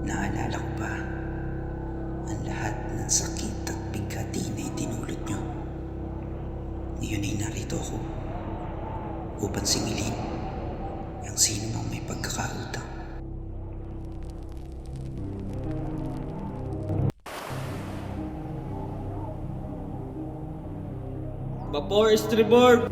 Naalala ko pa ang lahat ng sakit at bigati na itinulot nyo. Ngayon ay narito ako upang singilin ang sino mang may pagkakautang. Vapor Estribor!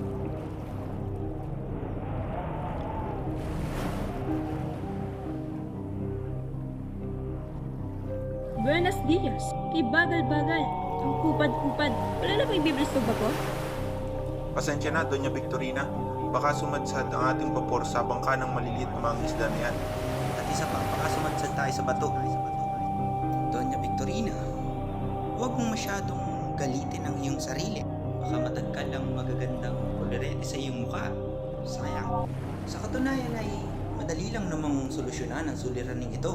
Buenos dias. Kay bagal-bagal. Ang kupad-kupad. Wala na bang biblis ng vapor? Pasensya na, Doña Victorina. Baka sumadsad ang ating vapor sa bangka ng maliliit na mga isda na yan. At isa pa, baka sumadsad tayo sa bato. Doña Victorina, huwag mong masyadong galitin ang iyong sarili. Baka matagkal ang magagandang kolorete sa iyong mukha. Sayang. Sa katunayan ay madali lang namang solusyonan ang suliraning ito.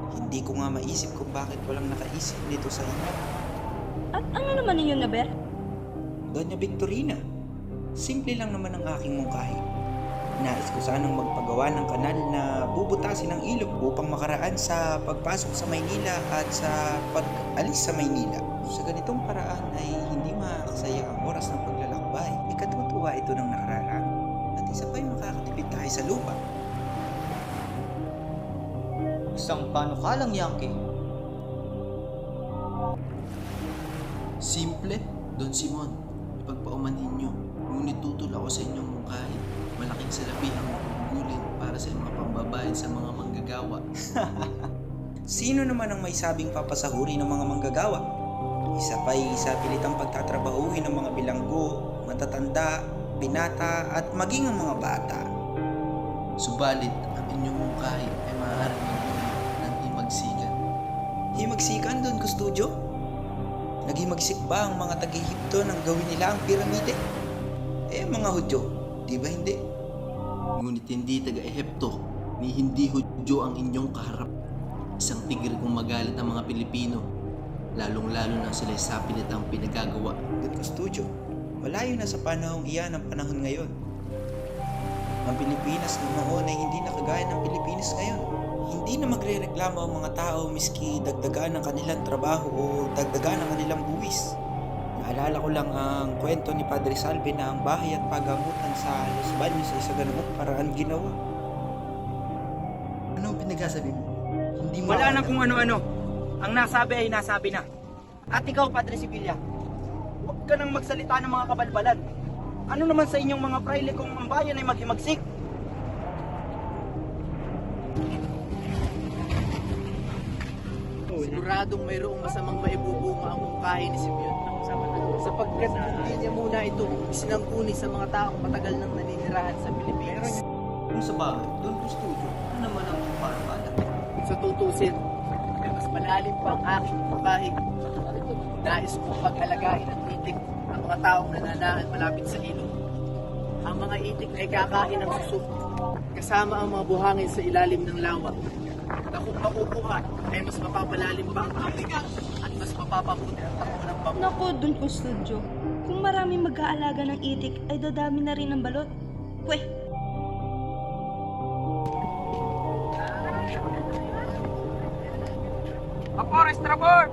Hindi ko nga maisip kung bakit walang nakaisip nito sa inyo. At ano naman yun, Naber? Doña Victorina, simple lang naman ang aking mungkahi. Nais ko sanang magpagawa ng kanal na bubutasin ng ilog upang makaraan sa pagpasok sa Maynila at sa pag-alis sa Maynila. Sa ganitong paraan ay hindi makakasaya ang oras ng paglalakbay. Ikatutuwa ito ng nakararaan. At isa pa'y makakatipid tayo sa lupa. Isang panukalang Yankee. Simple, Don Simon. Ipagpaumanhin nyo. Ngunit tutol ako sa inyong mungkahi. Malaking salapi ang gugulin para sa mga pambabayad sa mga manggagawa. Sino naman ang may sabing papasahuri ng mga manggagawa? Isa pa'y sa pilitang pagtatrabahuhin ng mga bilanggo, matatanda, binata at maging ang mga bata. Subalit, ang inyong mungkahi ay maaaring magdulot ng himagsikan. Himagsikan doon, Kustudyo? Naghimagsik ba ang mga taga-Ehipto nang gawin nila ang piramide? Eh, mga Hudyo, di ba hindi? Ngunit hindi taga-Ehipto, ni hindi Hudyo ang inyong kaharap. Isang tigre kung magalit ang mga Pilipino, lalong-lalo na sila sa pilit ang pinagagawa. Doon, Kustudyo, malayo na sa panahong iyan ang panahon ngayon. Ang Pilipinas noon ay hindi na kagaya ng Pilipinas ngayon. Hindi na magrereklamo ang mga tao miski dagdagan ng kanilang trabaho o dagdagan ng kanilang buwis. Naalala ko lang ang kwento ni Padre Salve na ang bahay at pagamutan sa Los Baños ay sa ganoong paraan ginawa. Ano pinagsasabi mo? Hindi mo Wala na kung ano-ano. Ang nasabi ay nasabi na. At ikaw, Padre Sibilia, huwag ka nang magsalita ng mga kabalbalan. Ano naman sa inyong mga praile kung ang bayan ay maghimagsik? Siguradong mayroong masamang maibubunga ang mungkahi ni Simeon sapagkat hindi niya muna ito isinangkuni sa mga taong matagal nang naninirahan sa Pilipinas. Kung sa bagay, doon po studio, ano naman ang panukalang? Sa tutusin, ay mas malalim pa ang aking mungkahi. Nais kong pag-alagain ng itik ang mga taong nananahan malapit sa ilog. Ang mga itik ay kakain ng susok, kasama ang mga buhangin sa ilalim ng lawa. Na kung makukuha, ay mas mapapalalim pa ang aking at mas mapapabuti ang takbo ng bangko. Naku, dun ko studio. Kung maraming mag-aalaga ng itik, ay dadami na rin ang balot. Pweh, Vapor Estribor!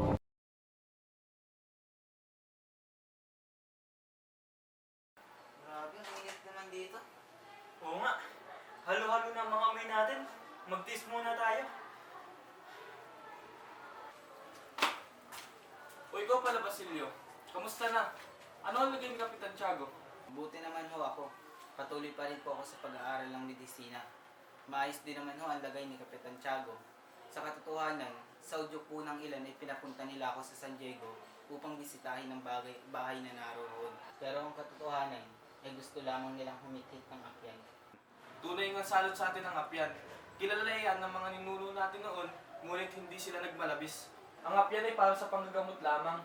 Grabe, ang init naman dito. Oo nga. Halo-halo na ang mga amoy natin. Mag-taste muna tayo. O ikaw pala, Basilio. Kamusta na? Ano ang lagay ni Kapitan Tiago? Buti naman ho ako. Patuloy pa rin po ako sa pag-aaral ng medisina. Maayos din naman ho ang lagay ni Kapitan Tiago. Sa katotohanan, sa udyok po ng ilan ay pinapunta nila ako sa San Diego upang bisitahin ang bahay na naroon. Pero ang katotohanan ay gusto lamang nilang humikit ng akyan. Tunay nga salot sa atin ang apyan. Kilala yan ng mga ninuno natin noon, ngunit hindi sila nagmalabis. Ang apyan ay para sa panggagamot lamang.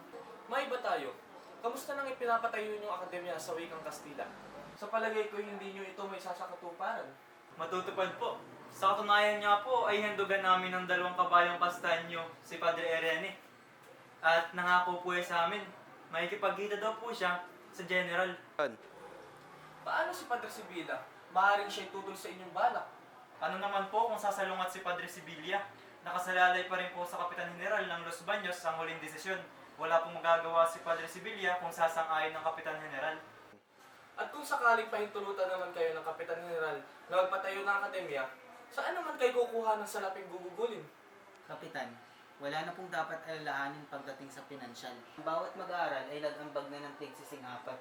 Maiba tayo. Kamusta nang ipinapatayo yung akademya sa Wikang Kastila? Sa palagay ko, hindi nyo ito may sasakatuparan. Matutupad po. Sa katunayan nga po ay handugan namin ng 2 kabayong kastanyo si Padre Irene. At nangako po sa amin, makikipagkita daw po siya sa General. Paano si Padre Sibila? Maaaring siya'y tutol sa inyong balak. Ano naman po kung sasalungat si Padre Sibilia? Nakasalalay pa rin po sa Kapitan General ng Los Baños ang huling desisyon. Wala pong magagawa si Padre Sibilia kung sasang-ayon ng Kapitan General. At kung sakaling pahintulutan naman kayo ng Kapitan General na magpatayo ng akademya, saan naman kayo kukuha ng salaping gugugulin? Kapitan, wala na pong dapat alalahanin pagdating sa pinansyal. Ang bawat mag-aaral ay nag-ambag na ng tigsising-4.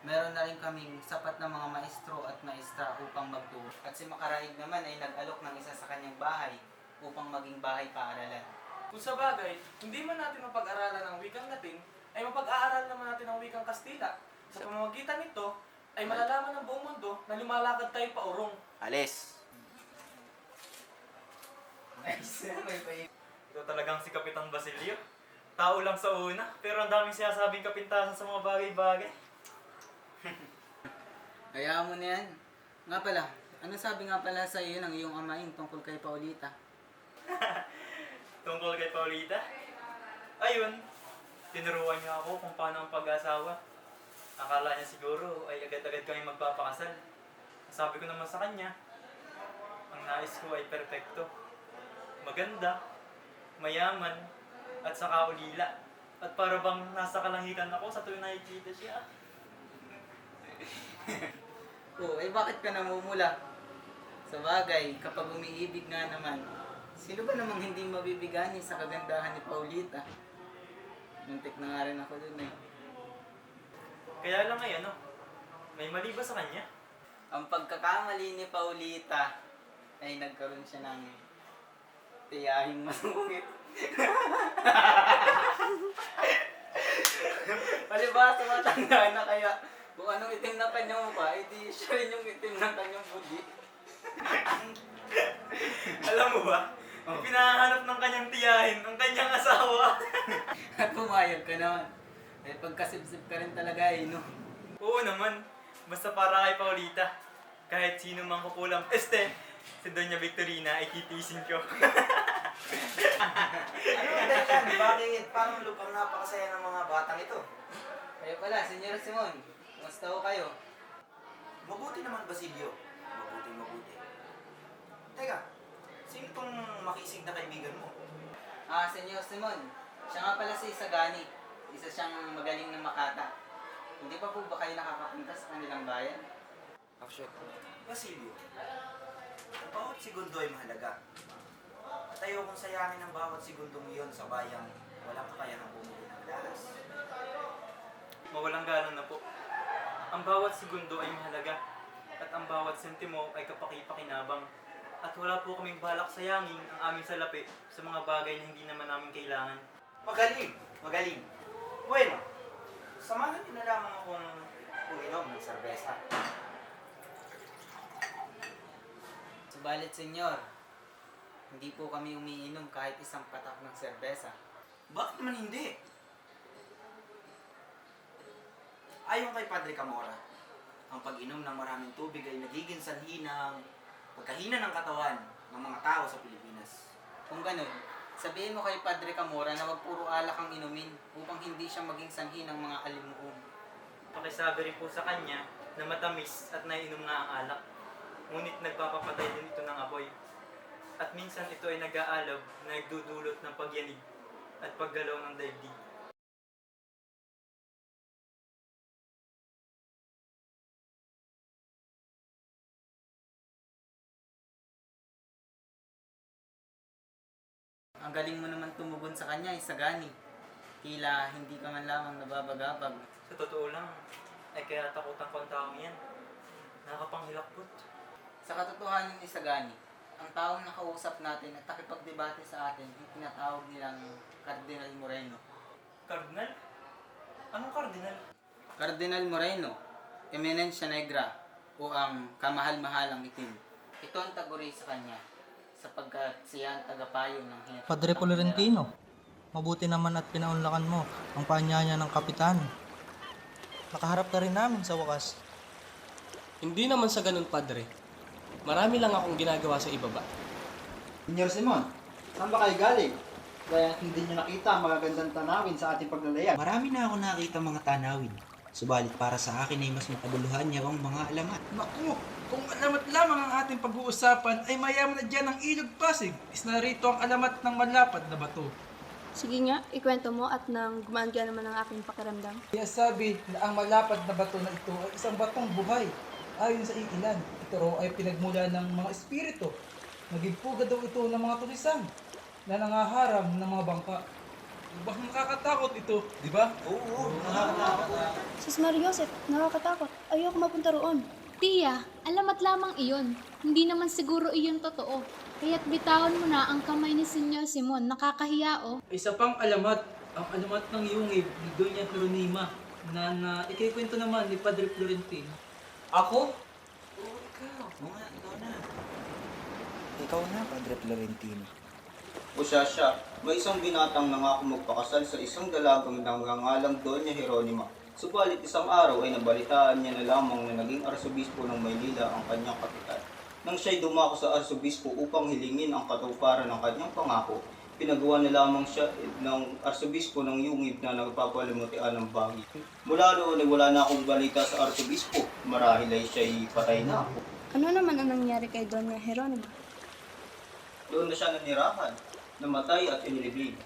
Meron na rin kaming sapat na mga maestro at maestra upang magturo. At si Makaraig naman ay nag-alok ng isa sa kanyang bahay upang maging bahay paaralan. Kung sa bagay, hindi man natin mapag-aralan ng wikang Latin, ay mapag-aaral naman natin ng wikang Kastila. Sa pamamagitan nito, ay malalaman ng buong mundo na lumalakad tayo pa urong. Alis! Nice. Ito talagang si Kapitan Basilio. Tao lang sa una, pero ang daming sinasabing kapintasan sa mga bagay-bagay. Kaya mo na yan. Nga pala, ano sabi nga pala sa iyo ng iyong amain tungkol kay Paulita? Tungkol kay Paulita? Ayun, tinuruan niya ako kung paano ang pag-asawa. Akala niya siguro ay agad-agad kami magpapakasal. Sabi ko naman sa kanya, ang nais ko ay perpekto. Maganda, mayaman, at saka ulila. At para bang nasa kalangitan ako sa tuwing nakikita siya. Oo, bakit ka namumula? Sa bagay, kapag umiibig nga naman, sino ba namang hindi mabibigani sa kagandahan ni Paulita? Muntik na nga rin ako dun eh. Kaya lang ay may mali ba sa kanya? Ang pagkakamali ni Paulita ay nagkaroon siya ng tiyahing masungit. Palibasa matanda na kaya kung anong itim na kanyang mukha, edi siya rin yung itim ng kanyang budi. Alam mo ba? Pinahanap ng kanyang tiyahin, ng kanyang asawa. At pumayag ka naman. Eh pagkasipsip ka rin talaga eh, no? Oo naman. Basta para kay Paulita. Kahit sino mang kukulam. Si Doña Victorina ay kitisin ko. Ano ang dahilan? Bakit? Parang lupang napakasaya ng mga batang ito? Kayo pala, Senyor Simon. Kumusta ho kayo? Mabuti naman, Basilio. Mabuti. Teka, sino itong makisig na kaibigan mo? Senyor Simon. Siya nga pala si Isagani. Isa siyang magaling na makata. Hindi pa po ba kayo nakakapunta sa kanilang bayan? Basilio, ang bawat segundo ay mahalaga. At ayokong sayangin ang bawat segundong iyon sa bayang walang kakayahang bumili ng dalas. Mawalang galang na po. Ang bawat segundo ay mahalaga. At ang bawat sentimo ay kapaki-pakinabang. At wala po kaming balak sayangin ang aming salapi sa mga bagay na hindi naman namin kailangan. Magaling. Bueno, samahan niyo na lamang akong uminom ng serbesa. Subalit, Senyor, hindi po kami umiinom kahit isang patak ng serbesa. Bakit naman hindi? Ayon kay Padre Camora, ang pag-inom ng maraming tubig ay nagiging sanhi ng pagkahina ng katawan ng mga tao sa Pilipinas. Kung ganun, sabihin mo kay Padre Camora na wag puro alak ang inumin upang hindi siya maging sanhi ng mga alimuong. Pakisabi rin po sa kanya na matamis at nainom nga ang alak. Ngunit nagpapapatay din ito ng apoy. At minsan ito ay nag-aalab na nagdudulot ng pagyanig at paggalaw ng daigdig. Ang galing mo naman tumugon sa kanya, Isagani. Tila hindi ka man lamang nababagabag. Sa totoo lang, ay kaya takutan ko ang taong yan. Nakapanghilakpot. Sa katotohanan, Isagani, ang taong nakausap natin at nakipagdebate sa atin ay tinatawag nilang Cardinal Moreno. Kardinal? Anong kardinal? Cardinal Moreno, Eminencia Negra, o ang kamahal-mahalang itim. Ito ang taguri sa kanya, sapagkat siya ang tagapayo ng Hero. Padre Florentino, mabuti naman at pinaunlakan mo ang paanyaya ng kapitan. Nakaharap ka rin namin sa wakas. Hindi naman sa ganun, Padre. Marami lang akong ginagawa sa ibaba. Senyor Simon, saan ba kayo galing? Kaya hindi nyo nakita ang magagandang tanawin sa ating paglalayag. Marami na ako nakita mga tanawin. Subalit para sa akin ay mas makabuluhan niya ang mga alamat. Naku, kung alamat lamang ang ating pag-uusapan ay mayaman na dyan ang Ilog Pasig. Is narito ang alamat ng malapad na bato. Sige nga, ikwento mo at nang gumanda naman ang aking pakiramdam. Kaya sabi na ang malapad na bato na ito ay isang batong buhay. Ayon sa ilan, ito raw ay pinagmula ng mga espiritu. Naging pugad daw ito ng mga tulisan na nangaharang ng mga bangka. Diba nakakatakot ito, di ba? Oo, nakakatakot. Sis Maria Joseph, nakakatakot. Ayoko mapunta roon. Tiya, alamat lamang iyon. Hindi naman siguro iyon totoo. Kaya't bitawan mo na ang kamay ni Senyor Simon. Nakakahiya oh. Isa pang alamat, ang alamat ng yungib ni Doña Jeronima na ikikwento naman ni Padre Florentino. Ako? Oo nga, ikaw na. Ikaw na, Padre Florentino. O siya, may isang binatang nangako magpakasal sa isang dalagang nangangalang Doña Jeronima. Subalit isang araw ay nabalitaan niya na lamang na naging arsobispo ng Maynila ang kanyang kapitan. Nang siya'y dumako sa arsobispo upang hilingin ang katuparan ng kanyang pangako, pinagawa na lamang siya ng arsobispo ng yungib na nagpapalimutian ng bagay. Mula noon ay wala na akong balita sa arsobispo, marahil ay siya'y patay na ako. Ano naman ang nangyari kay Doña Jeronima? Doon na siya nanirahan, namatay at inilibing.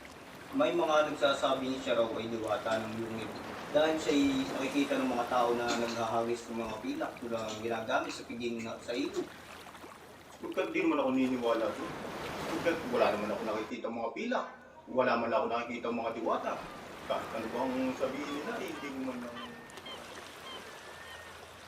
May mga nagsasabi niya siya raw ay diwata ng yungib. Dahil siya'y nakikita ng mga tao na naghahagis ng mga pilak na ginagamit sa piging sa ilog. Pagkat di naman ako niniwala doon. Pagkat wala naman ako nakikita mga pilak. Wala man ako nakikita mga diwata. Kahit ano bang sabihin nila, hindi ko man lang...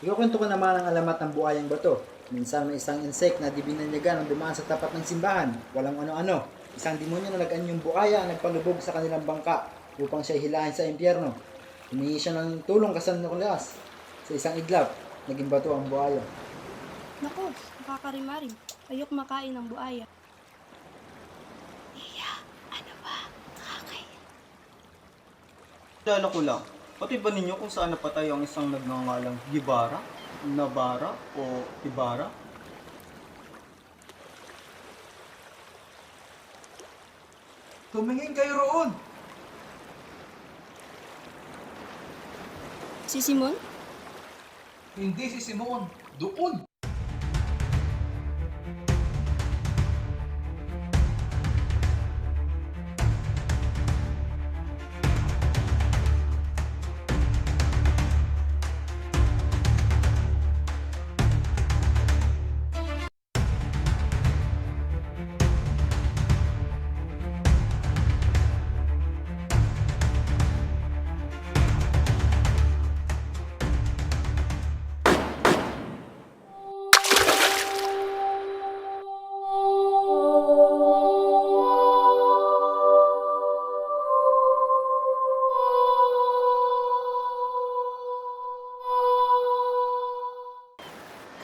Ikukwento ko naman ang alamat ng buhayang bato. Minsan may isang insect na di binanyagan ang dumaan sa tapat ng simbahan. Walang ano-ano. Isang demonyo na nag-anyong buhaya ang nagpalubog sa kanilang bangka upang siya hilahin sa impyerno. Humingi siya ng tulong kay San Nicolas. Sa isang iglap, naging bato ang buhaya. Naku, nakakarimarim. Ayok makain ng buaya. Dala ko lang, pati ba ninyo kung saan napatay ang isang nagngangalang Gibara, Nabara o Ibarra? Tumingin kayo roon! Si Simon? Hindi si Simon, doon!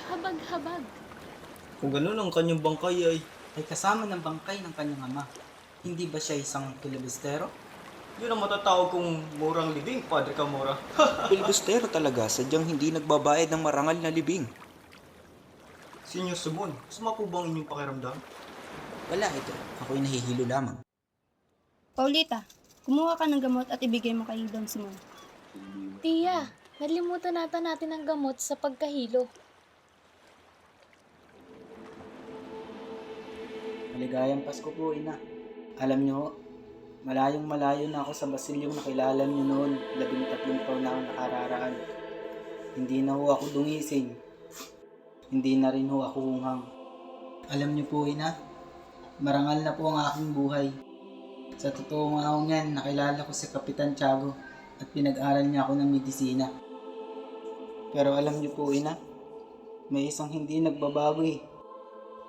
Habag-habag. Kung gano'n ang kanyang bangkay Ay kasama ng bangkay ng kanyang ama. Hindi ba siya isang kilobistero? yun ang matatawag kong murang libing, Padre Camora. Pilibustero talaga, sadyang hindi nagbabayad ng marangal na libing. Senyor Simon, suma po bang inyong pakiramdam? Wala ito, ako'y nahihilo lamang. Paulita, kumuha ka ng gamot at ibigay mo kay Don Simon. Tiya, nalimutan natin ang gamot sa pagkahilo. Maligayang Pasko po, Ina. Alam niyo, malayong malayo na ako sa Basilyong nakilala niyo noon. 13 taon na ako nakararaan. Hindi na ho ako dungising. Hindi na rin ho ako hunghang. Alam niyo po, Ina, marangal na po ang aking buhay. Sa totoo nga ho niyan, nakilala ko si Kapitan Tiago at pinag-aral niya ako ng medisina. Pero alam niyo po, Ina, may isang hindi nagbabago eh.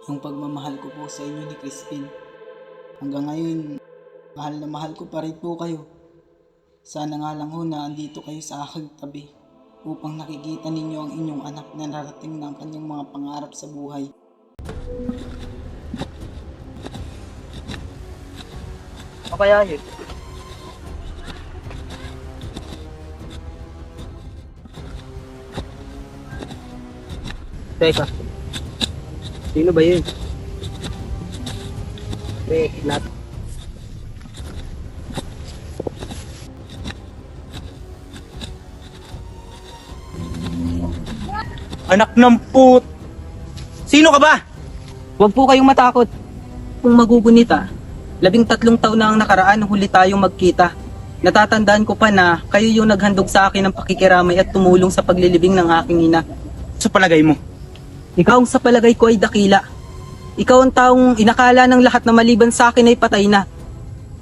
Yung pagmamahal ko po sa inyo ni Crispin. Hanggang ngayon, mahal ko pa rin po kayo. Sana nga lang ho na andito kayo sa aking tabi upang nakikita ninyo ang inyong anak na narating ng kanyang mga pangarap sa buhay. O kaya yun? Teka, Sino ba yun? Anak ng put! Sino ka ba? Huwag po kayong matakot. Kung magugunita, 13 taon na ang nakaraan nung huli tayong magkita. Natatandaan ko pa na kayo yung naghandog sa akin ng pakikiramay at tumulong sa paglilibing ng aking ina. Sa palagay mo? Ikaw ang sa palagay ko ay dakila. Ikaw ang taong inakala ng lahat na maliban sa akin ay patay na.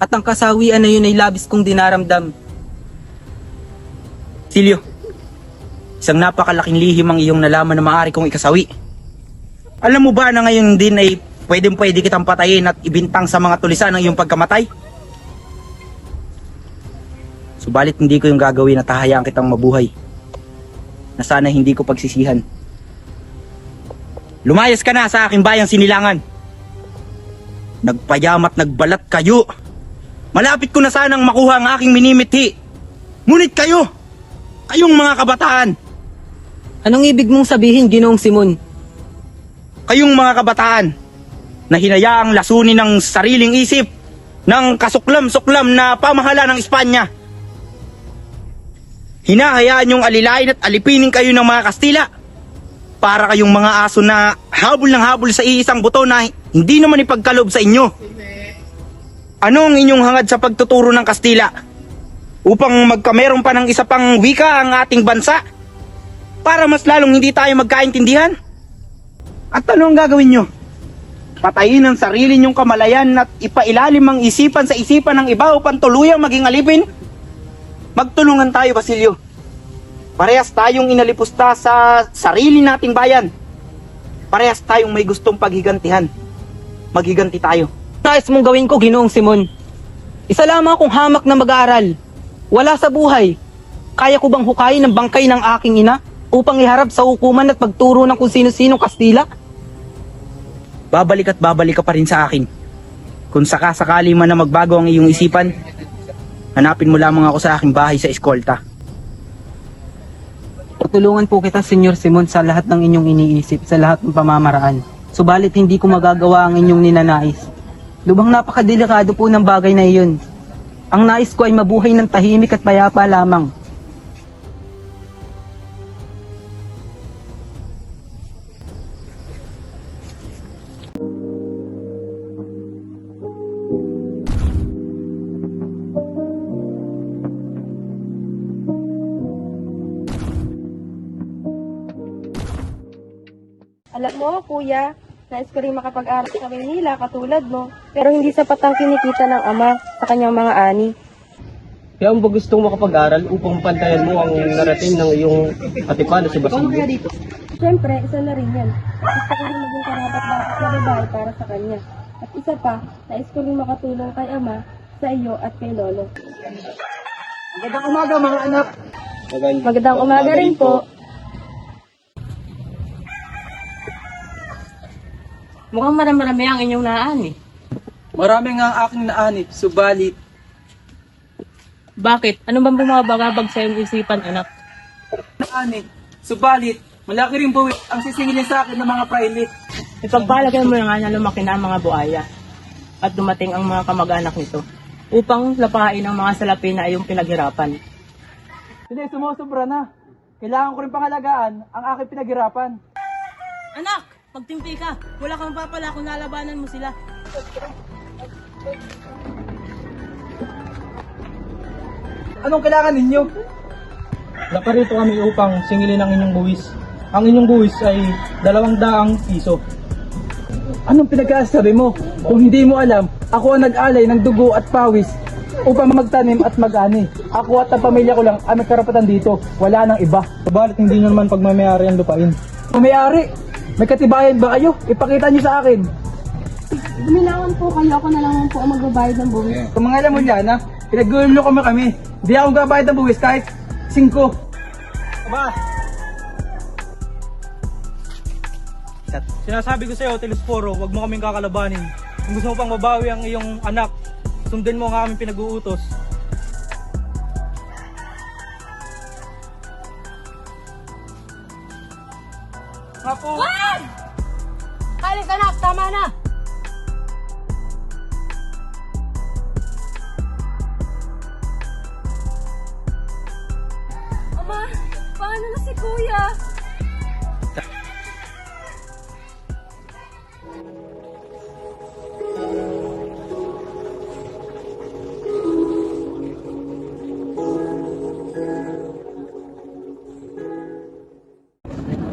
At ang kasawian na yun ay labis kong dinaramdam. Silio, isang napakalaking lihim ang iyong nalaman na maaari kong ikasawi. Alam mo ba na ngayon din ay pwede kitang patayin at ibintang sa mga tulisan ang iyong pagkamatay? Subalit hindi ko yung gagawin at hahayaan kitang mabuhay. Na sana hindi ko pagsisihan. Lumayas ka na sa aking bayang Sinilangan. Nagpayam at nagbalat kayo. Malapit ko na sanang makuha ang aking minimithi. Ngunit kayong mga kabataan. Anong ibig mong sabihin, Ginoong Simon? Kayong mga kabataan na hinayaang lasunin ng sariling isip ng kasuklam-suklam na pamahala ng Espanya. Hinahayaan yung alilain at alipinin kayo ng mga Kastila para kayong mga aso na habol ng habol sa iisang buto na hindi naman ipagkaloob sa inyo. Ano ang inyong hangad sa pagtuturo ng Kastila? Upang magkameron pa ng isa pang wika ang ating bansa? Para mas lalong hindi tayo magkaintindihan? At ano ang gagawin nyo? Patayin ang sarili nyong kamalayan at ipailalim ang isipan sa isipan ng iba upang tuluyang maging alipin? Magtulungan tayo, Basilio. Parehas tayong inalipusta sa sarili nating bayan. Parehas tayong may gustong paghigantihan. Maghiganti tayo. Nais mong gawin ko, Ginoong Simon? Isa lamang akong hamak na mag-aaral. Wala sa buhay. Kaya ko bang hukayin ang bangkay ng aking ina upang iharap sa hukuman at pagturo ng kung sino-sinong Kastila? Babalik at babalik ka pa rin sa akin. Kung sakasakali man na magbago ang iyong isipan, hanapin mo lamang ako sa aking bahay sa eskolta. Tutulungan po kita, Senyor Simon, sa lahat ng inyong iniisip, sa lahat ng pamamaraan. Subalit hindi ko magagawa ang inyong ninanais. Lubhang napakadelikado po ng bagay na iyon. Ang nais ko ay mabuhay ng tahimik at payapa lamang. Alam mo, kuya, nais ko rin makapag-aral sa Maynila katulad mo. Pero hindi sapat ang kinikita ng ama sa kanyang mga ani. Kaya mo ba gustong makapag-aral upang pantayan mo ang narating ng iyong atipano si Basilio? dito. Siyempre, isa na rin yan. At gusto ko rin maging karapat-dapat na babae para sa kanya. At isa pa, nais ko rin makatulong kay ama, sa iyo at kay lolo. Magandang umaga, mga anak. Magandang umaga rin po. Mukhang marami ang inyong naani. Marami nga ang aking naani, subalit. Bakit? Ano bang bumabagabag sa iyong isipan, anak? Naani, subalit. Malaki rin buwit ang sisingilin sa akin ng mga praile. Ipagbalagay mo na nga na lumaki na ang mga buaya at dumating ang mga kamag-anak nito upang lapain ang mga salapi na iyong pinaghirapan. Hindi, sumusobra na. Kailangan ko rin pangalagaan ang aking pinaghirapan. Anak! Magtimpi ka! Wala kang papala kung nalabanan mo sila. Anong kailangan ninyo? Naparito kami upang singilin ang inyong buwis. Ang inyong buwis ay 200 piso. Anong pinagkasabi mo? Kung hindi mo alam, ako ang nag-alay ng dugo at pawis upang magtanim at mag-ani. Ako at ang pamilya ko lang ang may karapatan dito. Wala nang iba. Subalit hindi nyo naman pagmamayari ang lupain. Pumayari! May katibayan ba kayo? Ipakita nyo sa akin. Guminawan po kayo, ako na lang po ang magbabayad ng buwis. Kung mga alam mo yan, ha? Pinaggulo kami. Hindi ako gabayad ng buwis kahit 5. Aba! Sinasabi ko sa'yo, Telesforo, huwag mo kaming kakalabanin. Kung gusto mo pang mabawi ang iyong anak, sundin mo ang aming pinag-uutos. Nga po! Wag! Halos si Kuya!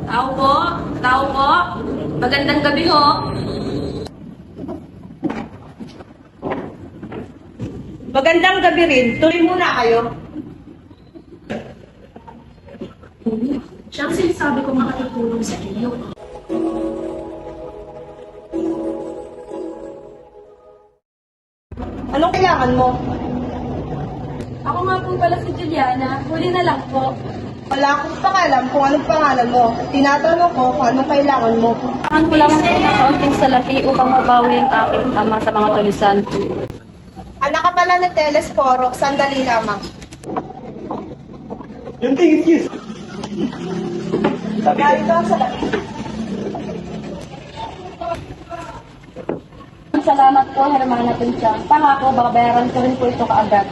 Tao po! Tao po! Magandang gabi ho! Magandang gabi rin. Tuloy muna kayo. Siya ang sinasabi ko makatutulong sa inyo. Anong kailangan mo? Ako nga po pala si Juliana. Huli na lang po. Wala akong pakalam kung anong pangalan mo. Tinatanong ko kung anong kailangan mo. Kailangan ko lang po ng kaunting salapi upang mabawi ang aking ama sa mga tulisan. Anak ka pala ni Telesforo, sandali lamang. Yung tingin kiss. Narito ang salapi. Salamat po, Hermana Pinchang. Pangako, babayaran ko rin po ito kaagad.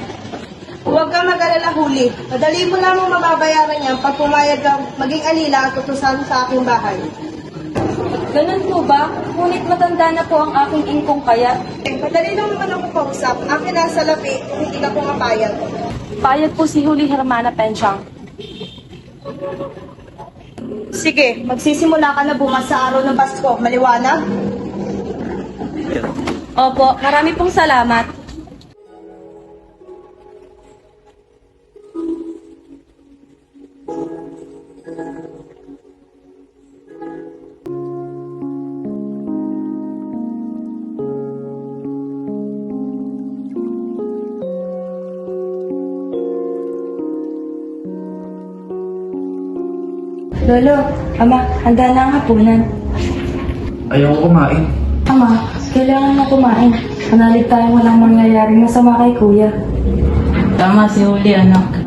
Huwag kang mag-alala, Huli. Madali mo lamang mababayaran yan pag pumayag kang maging alila at utusan sa aking bahay. Ganun po ba? Ngunit matanda na po ang aking ingkong kaya. Madali lang naman ako kausap. Akin na salapi kung hindi ka pumapayag. Payag po si Huli Hermana Pinchang. Sige, magsisimula ka na bukas sa araw ng Pasko. Maliwanag? Opo, marami pong salamat. Lolo, Ama, handa na ang hapunan. Ayaw ko kumain. Ama, kailangan na kumain. Manalig tayong walang mangyayaring masama kay Kuya. Tama si Huli, anak.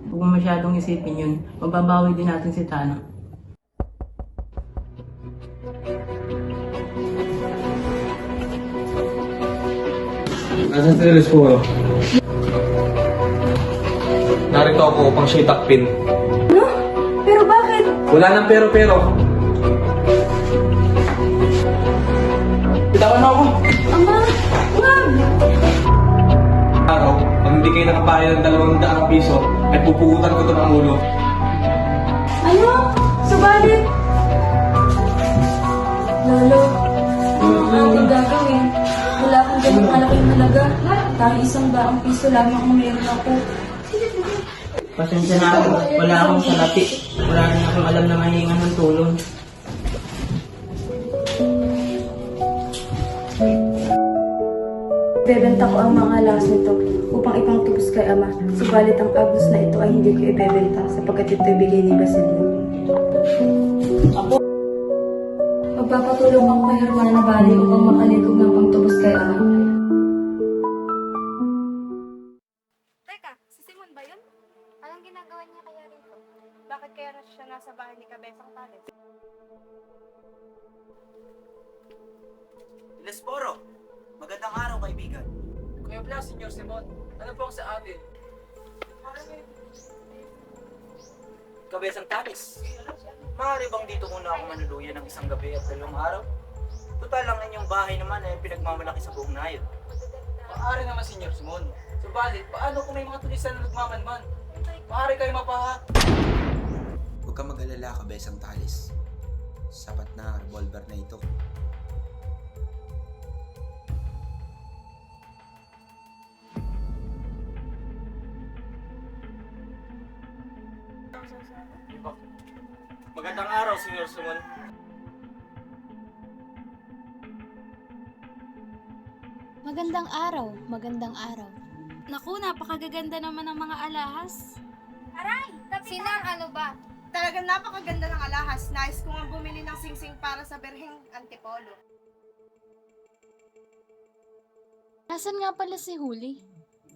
Huwag mo masyadong isipin yun. Mababawi din natin si Tana. Nasaan si Telesforo? Narito ako upang siya'y takpin. Ano? Pero bakit? Wala nang pero-pero. Bitawan mo ako. Ama, wag! Araw, pag hindi kayo nakabayad ng 200 piso, ay pupugutan ko ito ng ulo. Ano? Subalit? Lolo, ano ang ating gagawin? Wala akong ganun malaking halaga. Tang 100 piso lamang ang meron ako. Pasensya na ako. Wala akong salapi. Wala rin akong alam na mahingan ng tulong. Ibebenta ko ang mga alas nito upang ipangtubos kay Ama. Subalit ang agos na ito ay hindi ko ibebenta sapagkat ito ibigay ni Basilio. Magpapatulong ako kay Hermana Bali upang makaligog ng pangtubos kay Ama. Teka, si Simon ba yun? Anong ginagawa niya kaya rito? Bakit kaya siya nasa bahay ni Cabezang Tales? Telesforo, magandang araw kaibigan. Kuya Blas, Senyor Simon, ano po ang sa atin? Cabezang Tales, maaari bang dito muna ako manuluyan ng isang gabi at 2 araw? Total lang inyong bahay naman ay pinagmamalaki sa buong nayon. Maaari naman, Senyor Simon. Subalit, paano kung may mga tulisan na nagmamanman? Maaari kayo mapaha. Huwag ka mag-alala, Cabezang Tales. Sapat na ang revolver na ito. Magandang araw, Senyor Simon. Magandang araw, magandang araw. Naku, napakagaganda naman ng mga alahas. Aray! Sinang ano ba? Talagang napakaganda ng alahas. Nais ko nga bumili ng singsing para sa Berheng Antipolo. Nasaan nga pala si Huli?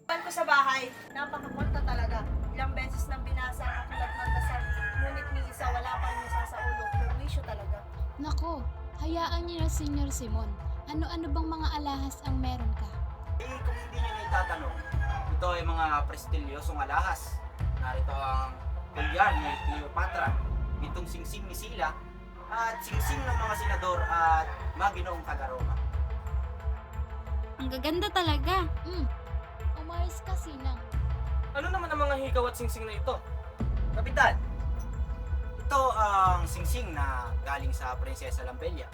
Iwan ko sa bahay. Napakapunta talaga. Ilang beses nang binasa ang aklat ng dasal. Ngunit ni isa wala pang nasa sa ulo. Perwisyo talaga. Nako, hayaan niyo na Senyor Simon. Ano-ano bang mga alahas ang meron ka? Kung hindi nyo na itatanong, ito ay mga prestilyosong alahas. Narito ang kolyar ni Cleopatra, 7 singsing ni Sila, at singsing ng mga senador at mga ginoong taga-Roma. Ang gaganda talaga. Umayos ka, Sinang. Ano naman ang mga hikaw at singsing na ito? Kapitan, ito ang singsing na galing sa Prinsesa Lambelia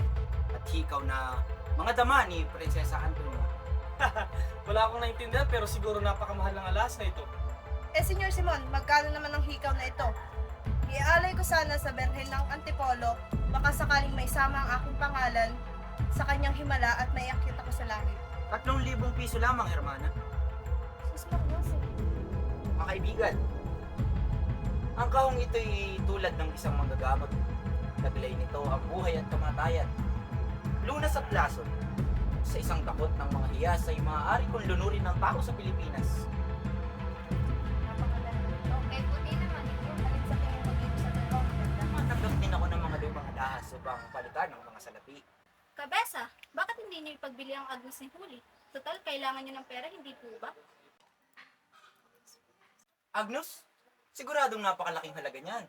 at hikaw na mga dama ni Prinsesa Antonio. Wala akong naintindihan pero siguro napakamahal ng alahas na ito. Senyor Simon, magkano naman ang hikaw na ito? Iaalay ko sana sa Berhen ng Antipolo, baka sakaling may sama ang aking pangalan sa kanyang himala at maiakyat ako sa langit. 3,000 piso lamang, hermana. Sus Marcos, Mga kaibigan, ang kahong ito'y tulad ng isang manggagamot. Taglay nito ang buhay at kamatayan. Lunas at lason. Sa isang takot ng mga hiyas ay maaari kong lunurin ng tao sa Pilipinas. Okay, puti naman ito. Alin sa tingin mo dito sa dalawang ganda? Matanggap din ako ng mga lumang alahas upang palitan ng mga salapi. Kabesa, bakit hindi niyo ipagbili ang Agnes ni Huli? Total, kailangan niyo ng pera, hindi po ba? Agnos, siguradong napakalaking halaga niyan.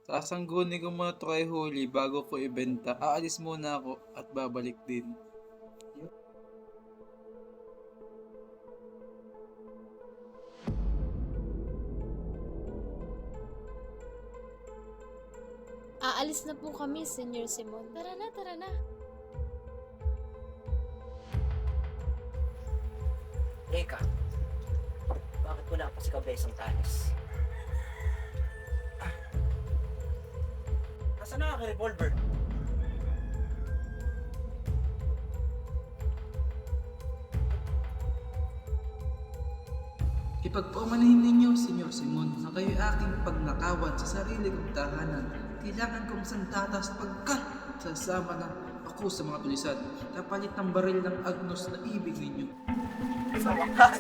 Sasanggunin ko muna ito kay Huli bago ko ibenta. Aalis muna ako at babalik din. Aalis na po kami, Senyor Simon. Tara na, tara na. Teka, bakit wala pa si Kabesang Tanis? Nasaan na ang revolver? Ipagpaumanhin ninyo, Senyor Simon, na kayo'y aking pagnakawan sa sarili kong tahanan. Kailangan kong santatas pagkat sasama na ako sa mga tulisan, kapalit ng baril ng Agnos na ibig ninyo. Sa wakas,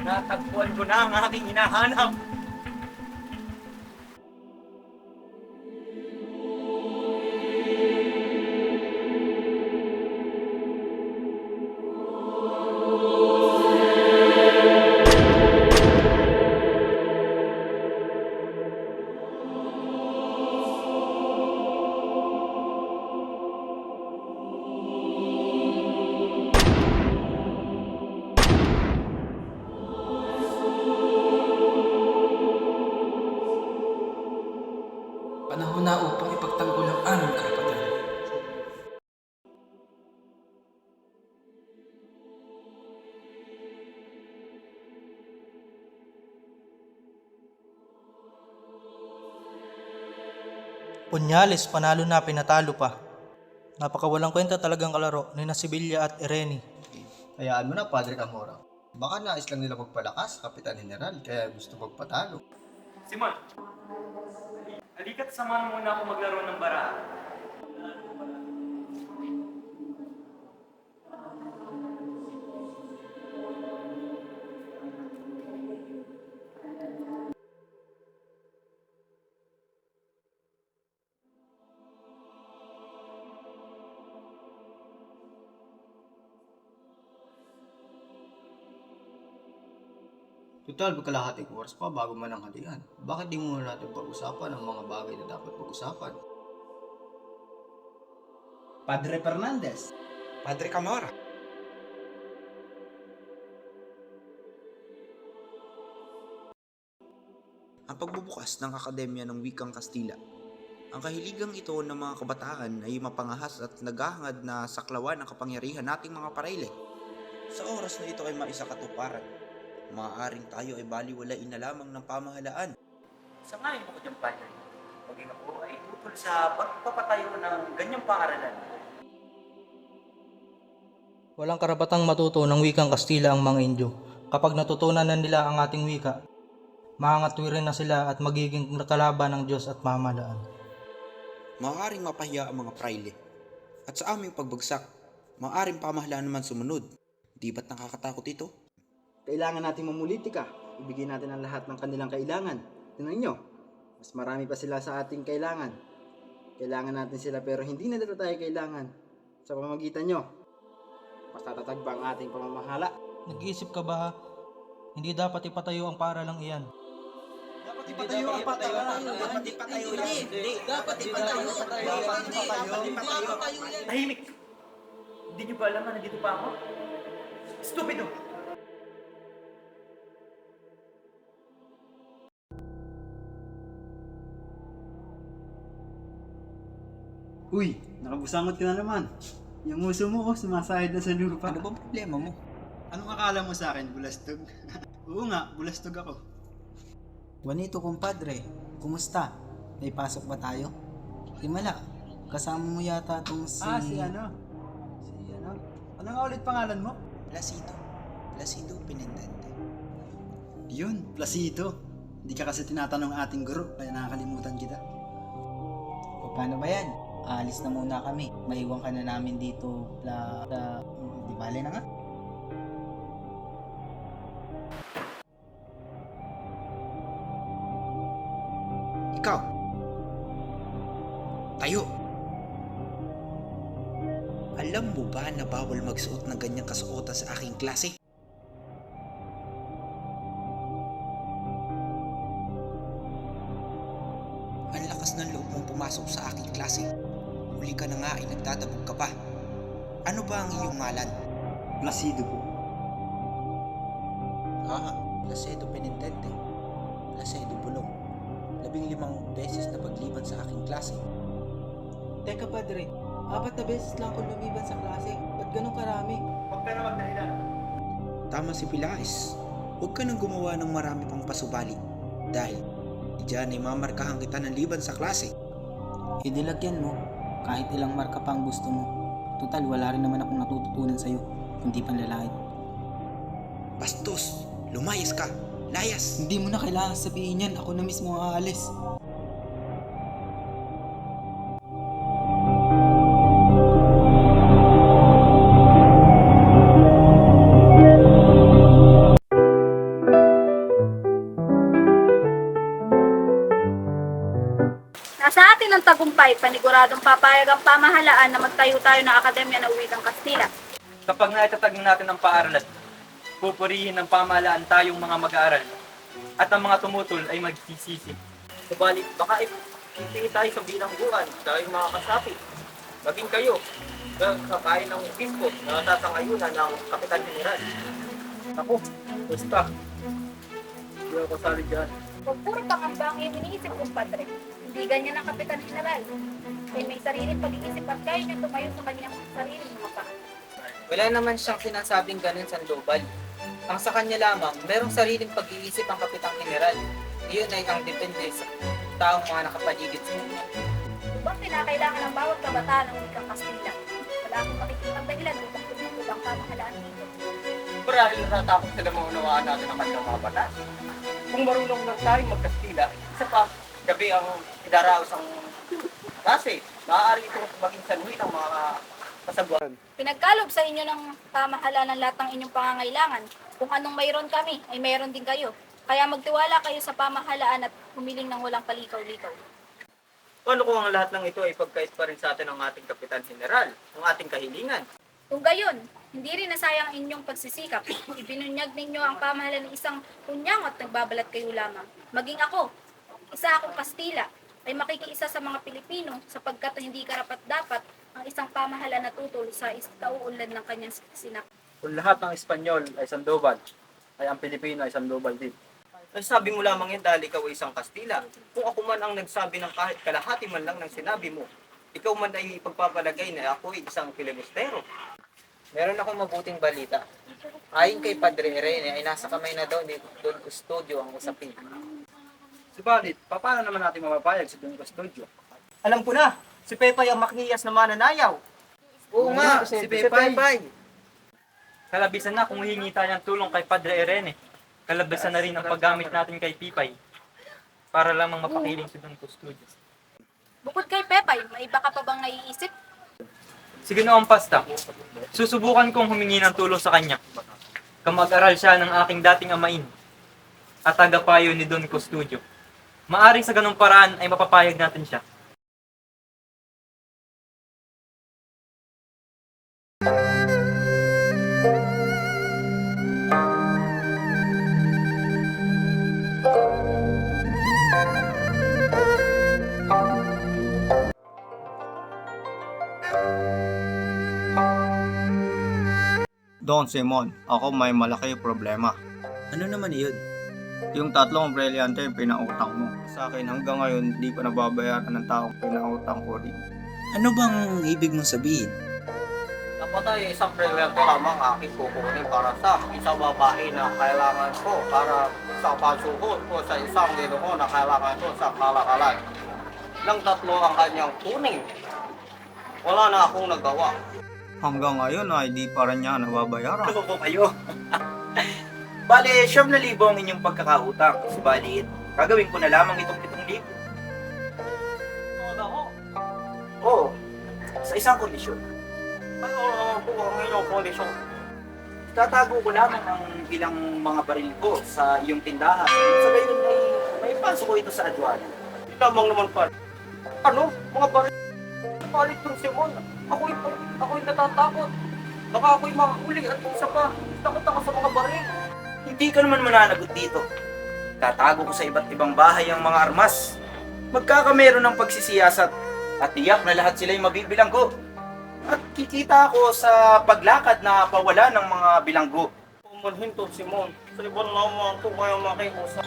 natagpuan ko na ang aking hinahanap. Panahon na upang ipagtanggol ang aming karapatan. Punyales, panalo na, pinatalo pa. Napakawalang kwenta talagang kalaro ni Sibilya at Irene. Hayaan mo na, Padre Camora. Baka nais lang nila magpalakas, Kapitan General, kaya gusto magpatalo. Simon, halika't samahan muna ako maglaro ng baraha. Total, magkalahating oras pa bago man ang halian. Bakit di muna natin pag-usapan ang mga bagay na dapat pag-usapan? Padre Fernandez. Padre Camora. Ang pagbubukas ng Akademya ng Wikang Kastila. Ang kahiligang ito ng mga kabataan ay mapangahas at naghahangad na saklawan ang kapangyarihan nating mga parayle. Sa oras na ito ay maisakatuparan. Maaaring tayo ay baliwalain na lamang ng pamahalaan. Sa ngayon ko dyan, Padre, maging ako ay tutol sa pagpapatayo ng ganyang paaralan. Walang karapatang matuto ng wikang Kastila ang mga Indyo. Kapag natutunan na nila ang ating wika, maangatwirin na sila at magiging kalaban ng Diyos at pamahalaan. Maaaring mapahiya ang mga praile. At sa aming pagbagsak, maaaring pamahalaan naman sumunod. Di ba't nakakatakot ito? Kailangan natin mamulitika. Ibigay natin ang lahat ng kanilang kailangan. Tingnan nyo, mas marami pa sila sa ating kailangan. Kailangan natin sila pero hindi na nila tayo kailangan. Sa pamamagitan nyo, mas tatatag ba ang ating pamamahala? Nag-iisip ka ba? Hindi dapat ipatayo ang paaralang iyan. Hindi dapat ipatayo yan. Dapat ipatayo. Tahimik! Hindi niyo ba alam na nandito pa ako? Stupido! Uy, nakabusangot ka na naman. Yung uso mo, sumasahid na sa lupa. Ano bang problema mo? Anong akala mo sa akin, bulastog? Oo nga, bulastog ako. Juanito, kumpadre, kumusta? May pasok ba tayo? Himala, kasama mo yata itong si... Si ano? Ano nga ulit pangalan mo? Placido. Placido Penendente. Yun, Placido. Hindi ka kasi tinatanong ating guro, kaya nakakalimutan kita. O paano ba yan? Aalis na muna kami. Maiwan ka na namin dito. Di bale na nga. Ikaw. Tayo. Alam mo ba na bawal magsuot ng ganyang kasuotan sa aking klase? Ang lakas ng loob mong pumasok sa aking klase. Huli ka na nga ay nagdadabog ka pa. Ano ba ang iyong ngalan? Placido po. Placido Penitente. Placido Bulong. 15 beses na pagliban sa aking klase. Teka, padre. 4 na beses lang ako lumiban sa klase. Ba't ganun karami? Huwag ka na magdahilan. Tama si Pilaes. Huwag ka nang gumawa ng marami pang pasubali. Dahil diyan ay mamarkahan kita ng liban sa klase. Idilagyan mo. Kahit ilang marka pa ang gusto mo. Total, wala rin naman akong natututunan sa'yo. Kundi panlalait. Bastos! Lumayas ka! Layas! Hindi mo na kailangan sabihin yan. Ako na mismo ang aalis. Nasa atin ang tagumpay, paniguradong papayag ang pamahalaan na magtayo tayo ng Akademya ng Wikang Kastila. Kapag naitatag na natin ang paaralan, pupurihin ng pamahalaan tayong mga mag-aaral at ang mga tumutol ay magsisisi. Subalit, baka ipipili tayo sa bilangguan, tayo mga kasapi. Maging kayo, kakain ng obispo na natatangayunan ng Kapitan General. Ako, basta. Hindi ako kasali dyan. Huwag puro pangamba ang iyong iniisip, kumpadre. Hindi ganyan ang Kapitan General. Kaya may sariling pag-iisip at kaya niya tumayo sa kanyang sariling mga pa. Wala naman siyang sinasabing ganun sa global. Ang sa kanya lamang, merong sariling pag-iisip ang Kapitang General. Iyon ay ang depende sa taong mga nakapaligid sa kanya. Bang kinakailangan ng bawat kabataan ng Wikang Kastila? Wala akong makikitang dahilan upang tumutulong ang pamahalaan dito. Marahil natatakot sila maunawaan natin ang kanyang mga batas. Kung marunong lang tayo magkastila, isa pa, gabi ang idaraos ang klase. Maaari itong maging sanhi ng mga kasaguan. Pinagkalob sa inyo ng pamahalaan ng lahat ng inyong pangangailangan. Kung anong mayroon kami, ay mayroon din kayo. Kaya magtiwala kayo sa pamahalaan at humiling ng walang palikaw-likaw. Paano kung ang lahat ng ito ay pagkait pa rin sa atin ng ating Kapitan General, ang ating kahilingan? Kung gayon, hindi rin nasayang ang inyong pagsisikap. Ibinunyag ninyo ang pamahalaan ng isang kunyang at nagbabalat kayo lamang. Maging ako, isa akong Kastila, ay makikiisa sa mga Pilipino sapagkat hindi karapat-dapat ang isang pamahalaan na tutol sa kauunlad ng kanyang sinak. Kung lahat ng Espanyol ay Sandoval, ay ang Pilipino ay Sandoval din. Nasabi mo lamang yan dahil ikaw ay isang Kastila. Kung ako man ang nagsabi ng kahit kalahati man lang ng sinabi mo, ikaw man ay ipagpapalagay na ako ay isang filibustero. Meron akong mabuting balita. Ayon kay Padre Irene ay nasa kamay na daw ni Don Custodio ang usapin. Subalit, paano naman natin mapapayag sa Don Custodio? Alam ko na, si Pepay ang makniyas na mananayaw. Oo nga, si Pepay. Kalabisan na kung hihingi tayo ng tulong kay Padre Irene. Kalabisan na rin ang paggamit natin kay Pipay para lamang mapakiling si Don Custodio. Bukod kay Pepay, may iba ka pa bang naiisip? Sige noong pasta, susubukan kong humingi ng tulong sa kanya. Kamag-aral siya ng aking dating amain at tagapayo ni Don Custodio. Maaring sa ganung paraan ay mapapayag natin siya. Don Simon, ako may malaki problema. Ano naman iyon? Yung 3 brilyante yung pinautang mo. Sa akin hanggang ngayon, hindi pa nababayaran ng taong pinautang ko rin. Ano bang ibig mong sabihin? Dapat ay isang brilyante lamang aking kukunin para sa isang babae na kailangan ko para sa pagsuhod ko sa isang ginoo na kailangan ko sa kalakalan. Nang 3 ang kanyang kunin, wala na akong nagawa. Hanggang ngayon ay di pa rin niya nababayaran. Ano po kayo? Bale, 7,000 ang inyong pagkakautang. Subalit, gagawin ko na lamang itong 7,000. Oo, sa isang kondisyon. Ano naman po ang inyong kondisyon? Tatago ko lamang ang ilang mga baril ko sa iyong tindahan. Sa gayon ay may pasok ko ito sa adwana. Hindi lamang naman pa. Ano? Mga baril? Palit ng Simon. Ako'y natatakot. Baka ako'y makahuli at isa pa. Takot ako sa mga baril. Hindi ka naman mananagot dito. Tatago ko sa iba't ibang bahay ang mga armas. Magkakamero ng pagsisiyasat at tiyak na lahat sila'y mabibilanggo. At kikita ako sa paglakad na pawala ng mga bilanggo. Pumunhinto, Simon. Sa ibang naman ito kayo makikusap.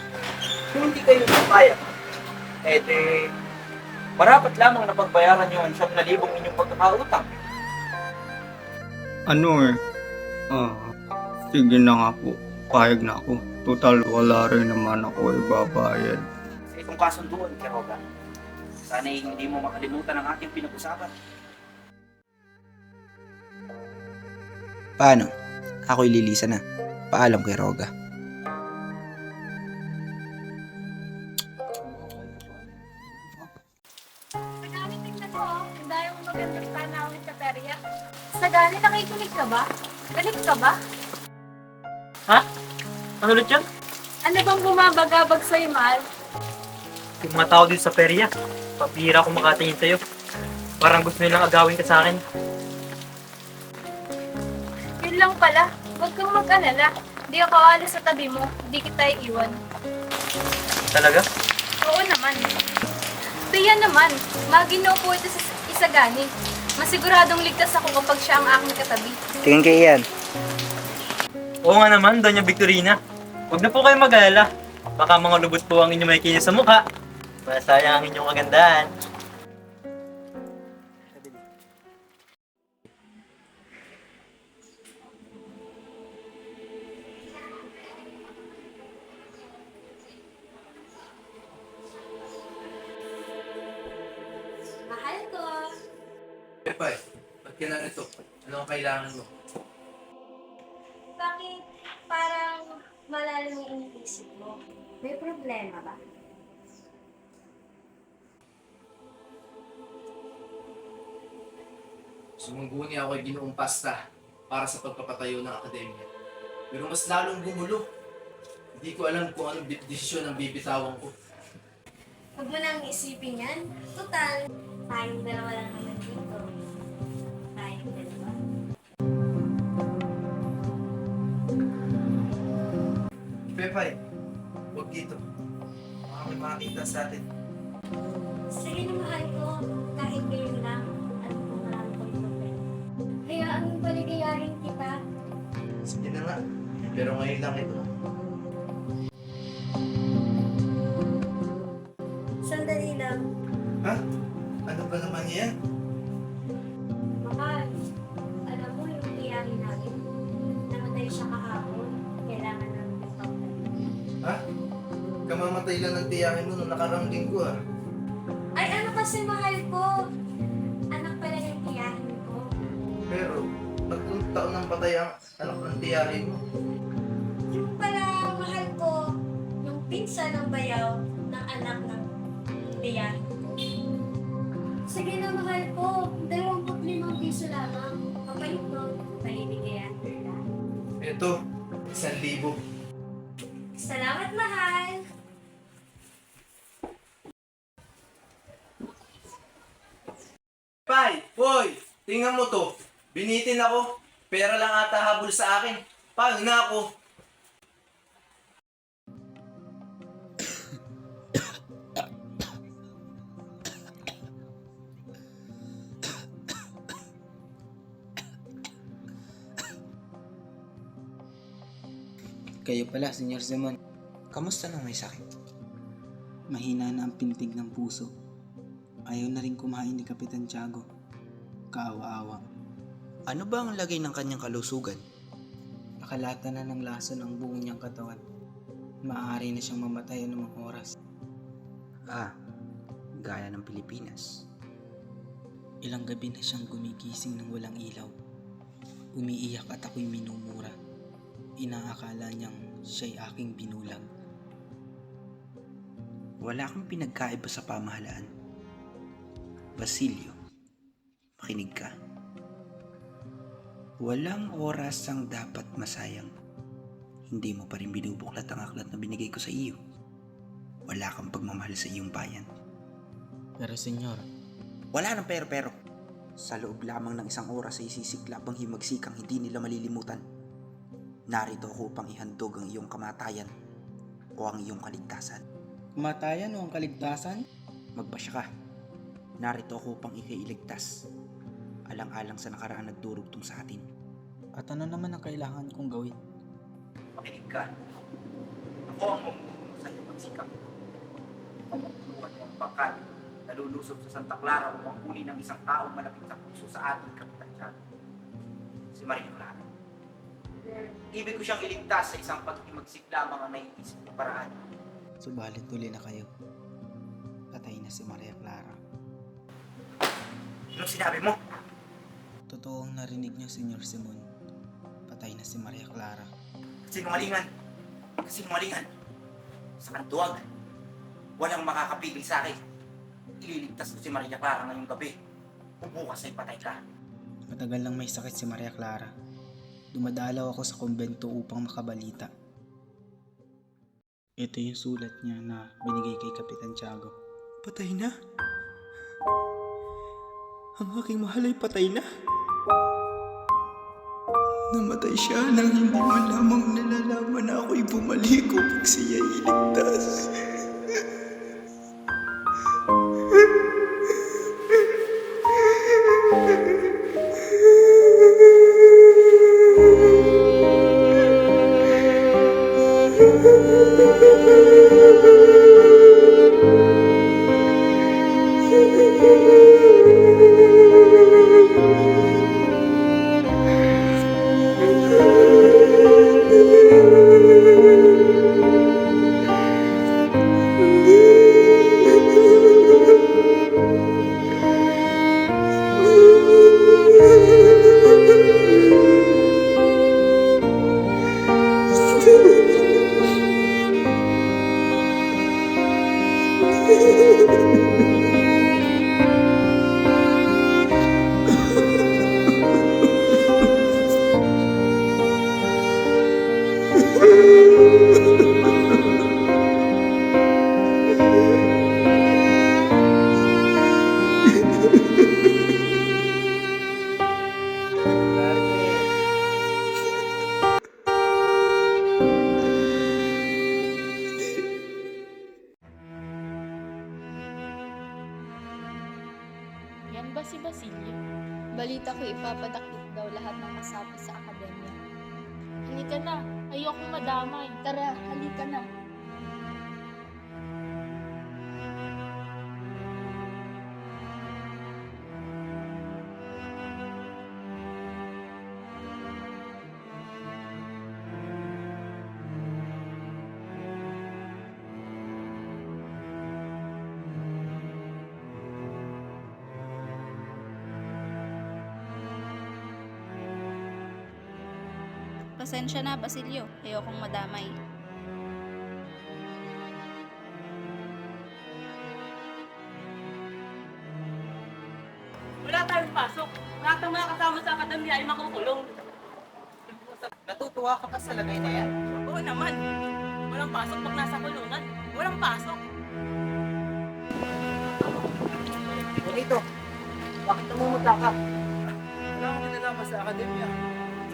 Kung hindi kayo papayag, marapat lamang na pagbayaran nyo ang 7,000 inyong pagkakautang. Ano sige na nga po. Payag na ako. Total, wala rin naman ako ibabayad. Sa itong kasunduan, Quiroga, sana'y hindi mo makalimutan ang ating pinag-usapan. Paano? Ako'y lilisa na. Paalam kay Roga. Sagani, tingnan mo, ang dahil mo magandang tanawin sa perya. Sagani, nakikinig ka ba? Galit ka ba? Ha? Ano ulit yun? Ano bang bumabagabag sa'yo, mahal? Yung mga tao dito sa perya. Pabihira akong makatingin sa'yo. Parang gusto nilang agawin ka sa akin. Yun lang pala. Huwag kang mag-alala. Di ako alis sa tabi mo. Di kita iiwan. Talaga? Oo naman. Tiyan naman. Maginoo po ito sa Isagani. Masiguradong ligtas ako kapag siya ang aking katabi. Tingin kayo yan. Oo nga naman, Doña Victorina. Huwag na po kayo mag-alala. Baka mga lubot po ang inyong may kinis sa mukha. Masayang ang inyong kagandahan. Mahal ko. Pepay, ba't ka na ito? Ano ang kailangan mo? Bakit parang malalim yung iniisip mo? May problema ba? Sumungguni ako ay Ginoong Pasta para sa pagpapatayo ng akademya. Pero mas lalong gumulo. Hindi ko alam kung anong desisyon ang bibitawan ko. Huwag mo nang isipin yan. Total, tayong dalawa lang naman dito. Tayong dalawa. Pepay, huwag dito. Baka may makakita sa atin. Sige na mahal ko, kahit ngayon lang, at kung marami kong problema. Hayaan mong paligayahin kita. Sige na nga. Pero ngayon lang ito. Sandali lang. Ha? Ano ba naman yan? Mahal, alam mo yung tiyahin natin. Namatay siya kahapon. Kailangan namin ipagpapalito. Ha? Kamamatay lang ng tiyahin mo nung nakarang linggo ah. Ay, ano kasi mahal ko? Anak pala ng tiyahin ko. Pero, 3 taon nang patay ang anak ng tiyahin mo. Yung pala mahal ko, yung pinsan ng bayaw ng anak ng tiyahin ko. Sige na mahal ko, 25 piso lamang. Kapalit mo, panibigayan kita. Ito, 1,000. Salamat mahal! Pay, boy, tingnan mo to. Binitin ako. Pera lang ata habol sa akin. Paano na ako? Kayo pala, Senyor Simon. Kamusta nang may sakit? Mahina na ang pintig ng puso. Ayaw na rin kumain ni Kapitan Tiago. Kaawa-awa. Ano ba ang lagay ng kanyang kalusugan? Nakalata na ng lason ang buong niyang katawan. Maaari na siyang mamatay anumang oras. Gaya ng Pilipinas. Ilang gabi na siyang gumigising ng walang ilaw. Umiiyak at ako'y minumura. Inaakala niyang siya'y aking binulag. Wala kang pinagkaiba sa pamahalaan. Basilio, makinig ka. Walang oras ang dapat masayang. Hindi mo pa rin binubuklat ang aklat na binigay ko sa iyo. Wala kang pagmamahal sa iyong bayan. Pero senyor, wala nang pero. Sa loob lamang ng isang oras ay sisiklap ang himagsikang hindi nila malilimutan. Narito ako upang ihandog ang iyong kamatayan o ang iyong kaligtasan. Kamatayan o ang kaligtasan? Magpasya ka. Narito ako upang ikailigtas. Alang-alang sa nakaraan nagdurugtong sa atin. At ano naman ang kailangan kong gawin? Makinig ka. Ako ang mamumuno sa iyong pagsikap. Pagtulungan mo ang bakal na lulusob sa Santa Clara upang huli ng isang taong malapit sa puso sa ating Kapitan Tiago. Si Maria Clara. Ibig ko siyang iligtas sa isang pag-imagsik lamang ang naiisip ng paraan. Subalit tuli na kayo. Patay na si Maria Clara. Anong sinabi mo? Totoong narinig niyo, Senyor Simon. Patay na si Maria Clara. Sinungalingan. Sinungalingan. Sa kantuwag. Walang makakapigil sa akin. Ililigtas ko si Maria Clara ngayong gabi. O bukas ay patay ka. Matagal lang may sakit si Maria Clara. Dumadalaw ako sa kumbento upang makabalita. Ito yung sulat niya na binigay kay Kapitan Tiago. Patay na? Ang aking mahal ay patay na? Namatay siya nang hindi man lamang nalalaman na ako'y bumalik upang siya iligtas. Yan ba si Basilio? Balita ko ipapadakip daw lahat ng kasapi sa akademya. Halika na, ayokong madamay. Tara, halika na. Pasensya na, Basilio. Ayokong madamay. Wala tayong pasok. Lahat ng mga kasama sa akademya ay makukulong. Natutuwa ka pa sa lagay na yan? Oo naman. Walang pasok pag nasa kulungan. Walang pasok. Bonito, bakit namumuta ka? Wala akong kinalaman sa akademya.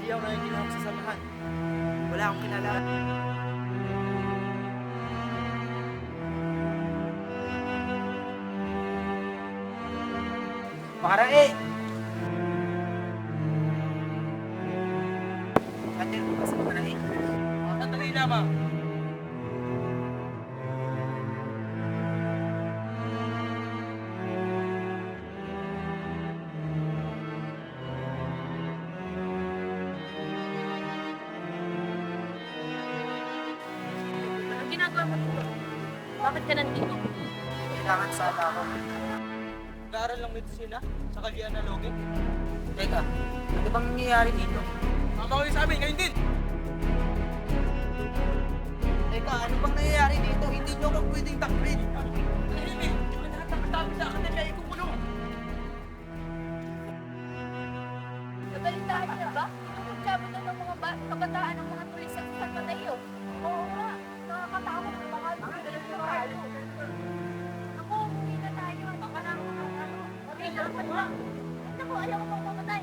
Hindi ako nakikinig sa samahan. Wala akong kinala. Makarae! Ate, bukas mo na eh. Sandali Sandali lamang. Ano ginagawa mo dito? Bakit ka nandito? Kailangan sana ako. Nag-aaral ng medisina sa Kalian na Logi. Teka, ano bang nangyayari dito? Mama ko sa amin, ngayon din. Teka, ano bang nangyayari dito? Hindi nyo ako pwedeng takbin. Tahimik, ang lahat ng kasama sa akademya ay kukulong. Nabalitaan niyo ba? Pinagsabi na ng mga kabataan ng mga tulis sa San Mateo. Oo nga, nakakatakot ang mga tulis na tayo. Ako, hindi na tayo. Baka na ang mga ano. Kailangan lang. Naku, ayaw ko pang mamatay.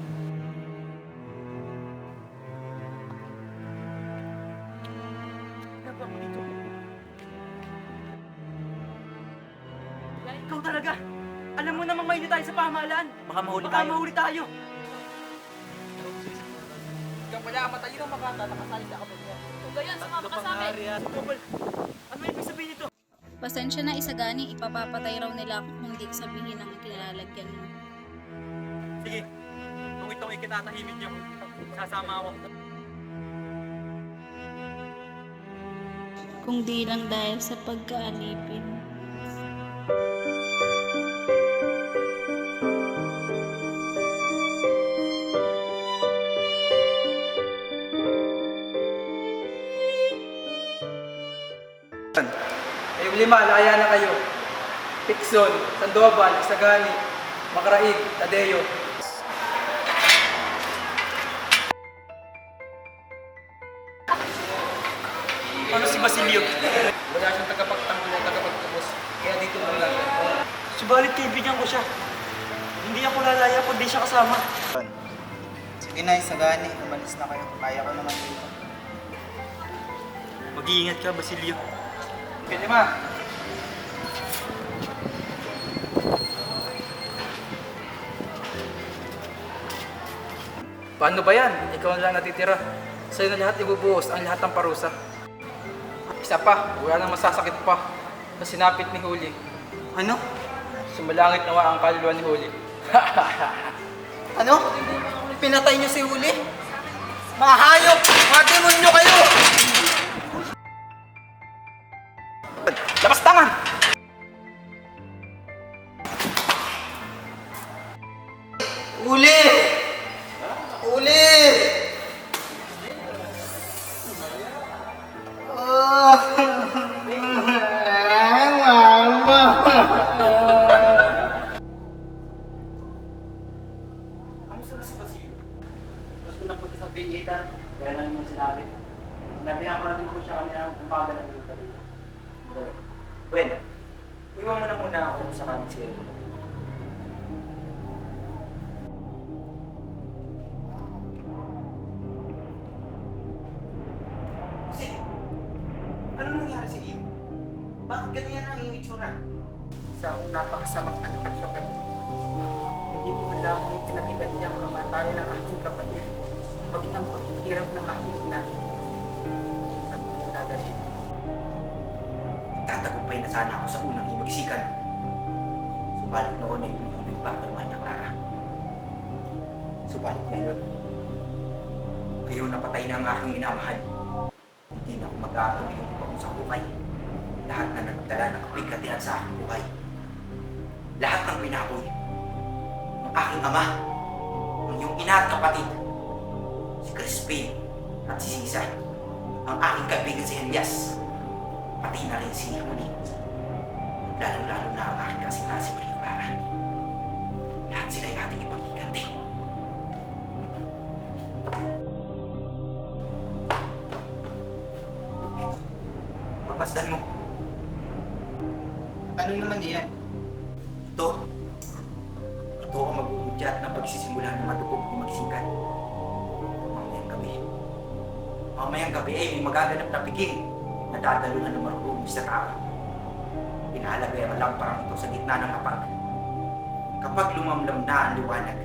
Ikaw talaga! Alam mo namang maili tayo sa pamahalaan. Baka mahuli tayo. Ikaw pala, matayin ang makata na kasali sa akademya. Kung gayon, sumama ka sa amin. Ano ibig sabihin nito? Pasensya na Isagani, ipapapatay raw nila ako kung di sabihin ang kinalalagyan mo. Sige, kung itong ikinatahimik niyo, sasama ako. Kung di lang dahil sa pagkaalipin. Kayong lima, laya na kayo. Pixon, Sandoval, Isagani, Macraig, Tadeo. Ano si Basilio? Wala siyang tagapagtanggol at tagapagtubos. Kaya dito lang lang. Subalit kaibigan ko siya. Hindi ako lalaya pag di siya kasama. Sige na, Isagani. Umalis na kayo. Kaya ko naman dito. Mag-iingat ka, Basilio. Kaya lima. Paano ba yan? Ikaw na lang natitira. Sa'yo na lahat ibubuhos ang lahat ng parusa. Isa pa, wala nang masasakit pa na sinapit ni Huli. Ano? Sumalangit nawa ang kaluluwa ni Huli. Ano? Pinatay niyo si Huli? Mga hayop! Mga demonyo kayo! Labas tangan! Huli! Huli! Kamusta na si Basilio? Gusto na po sa pinita. Kaya na naman sinabi. Nabihan ko na din po siya kanina ang umaga ng lupa dito. Bueno, iwan mo na muna ako sa kaming si Edo. Ano nangyari sa iyo? Bakit ganyan ang iyong itsura? Sa napakasamang anak at siya. Hindi ko alam kung pinagitan niya ang kamatayan ng aking kapatid. Maging ang paghihirap ng aking ina. At nagdadali. Tatagumpay na sana ako sa unang himagsikan. Subalit noon ay umibig pa ang mga Clara. Subalit ngayon, ngayon napatay na ang aking minamahal. Hindi na ako mag-aatuloy sa buhay. Lahat na nagdala ng kapigkatihan sa aking buhay. Lahat ng pinapoy ng aking ama, ng iyong ina at kapatid, si Crispin at si Cesar, ang aking kaibigan si Elias, pati na rin si Huli. Lalo-lalo na ang aking kasing si Maria. Lahat sila ay ating ipaghiganti. Magmasdan mo. Ano naman yan? Ito ang magbubudyat ng pagsisimula ng matupog ni Magsikan. Mamayang gabi ay may magaganap na piging na dadaluhan ng marunong sa tao. Inaalagay ang lamparang ito sa gitna ng hapag. Kapag lumamlam na ang liwanag,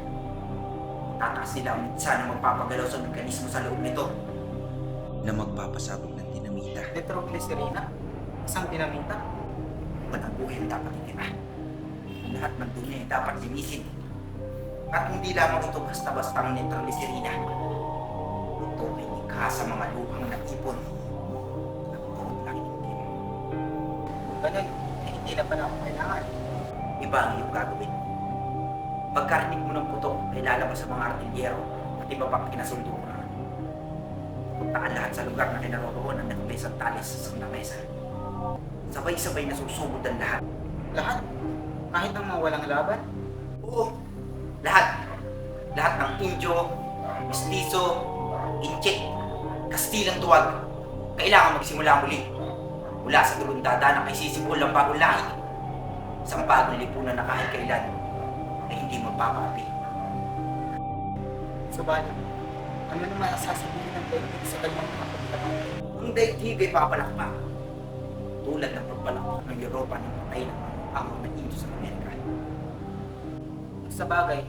tataas nila ang mitsa na magpapagalaw sa mekanismo sa loob nito na magpapasabog ng dinamit. dinamita. Nitroglycerina? Isang dinamita? Walang buhay ang dapat itira. Lahat ng dumi ay dapat linisin. At hindi lamang ito basta-basta ang nitroglycerina. Ito ay nikha sa mga luhang nag-ipon. Ganun, hindi na pa na ako kailangan. Iba ang iyong gagawin. Pagkarinig mo ng putok ay lalabas sa mga artilyero at iba pang kinasundo ko na. Puntaan lahat sa lugar na kinaroroon ang nagpes at talis sa isang lamesa. Sabay-sabay na susugod ang lahat. Lahat? Kahit ang mga walang laban? Oo, lahat. Lahat ng Indio, Mestizo, Inche, Kastilang tuwag. Kailangan magsimula muli. Mula sa dulong dadanak ay sisibol ang bagong langit. Isang bagong lipunan na kahit kailan ay hindi magpapaapi. Subalit, ano naman ang sasabihin ng daigdig sa kanyang mga pagkakataon? Ang daigdig ay papalakpak. Tulad ng pagpalakpak ng Europa ng patay ng mga amo ng Indio sa Amerika. Sa bagay,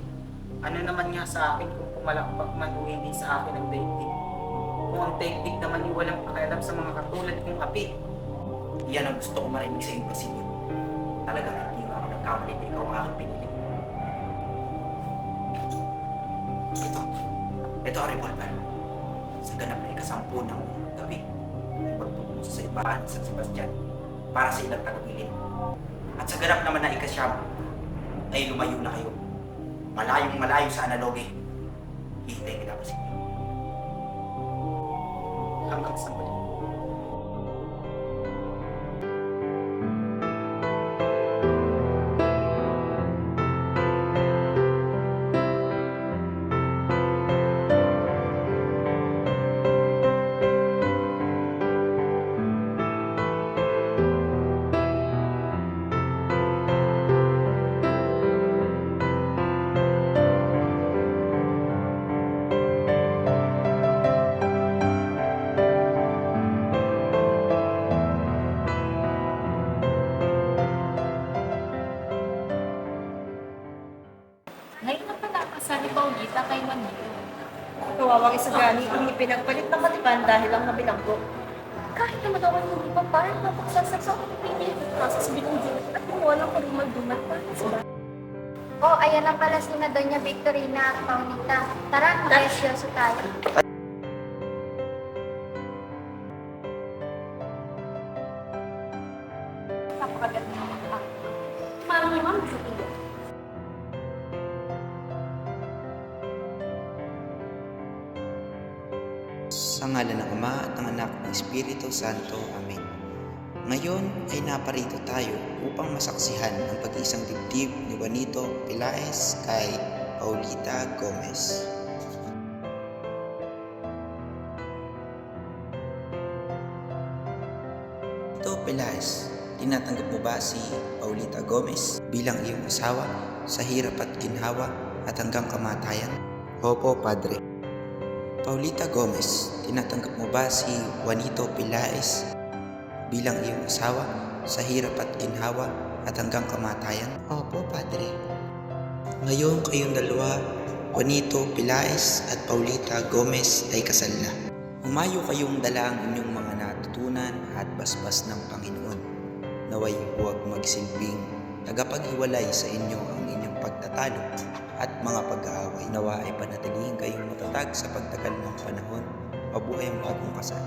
ano naman nga sa akin kung pumalakpak man o hindi sa akin ang daigdig? Kung ang daigdig naman ay walang pakialam sa mga katulad kong api. Yan ang gusto ko marinig sa iyong Basilio. Talagang hindi nga ako nagkamali na ikaw ang aking pinili. Ito ang revolver. Sa ganap na ikasampu ng gabi, ay pagpupunta sa ibahan sa San Sebastian para sa ilang tagapilin. At sa ganap naman na ikasyam, ay lumayo na kayo. Malayong malayo sa analoge. Hihintay kita pa sa inyo. Hanggang sa muli. Ngayon na pala kasal ni Paulita kay Manilo. Kawawang Isagani, hindi pinagpalit ng katipan dahil lang nabilanggo. Kahit naman ako hindi pa parang napagsasag sa kapitid. Nasa sabihin din at kumuha ng karumal-dumal pa. Oh, ayan na pala sina Doña Victorina at Paulita. Tara, mag-esyoso tayo. Napakaganda ng mga parang naman shooting. Sa ngalan ng Ama at ng Anak ng Espiritu Santo. Amen. Ngayon ay naparito tayo upang masaksihan ang pag-isang dibdib ni Juanito Pelaez kay Paulita Gomez. Ito, Pelaez, tinatanggap mo ba si Paulita Gomez bilang iyong asawa sa hirap at ginhawa at hanggang kamatayan? Opo, Padre. Paulita Gomez, tinatanggap mo ba si Juanito Pelaez bilang iyong asawa sa hirap at ginhawa at hanggang kamatayan? Opo, Padre. Ngayon kayong dalawa, Juanito Pelaez at Paulita Gomez ay kasal na. Humayo kayong dala ang inyong mga natutunan at basbas ng Panginoon. Naway huwag magsilbing tagapaghiwalay sa inyo ang inyong pagtatalo at mga pag-aaway. Nawa ay panatilihin kayong matatag sa pagtagal ng panahon. Mabuhay ang bagong kasal.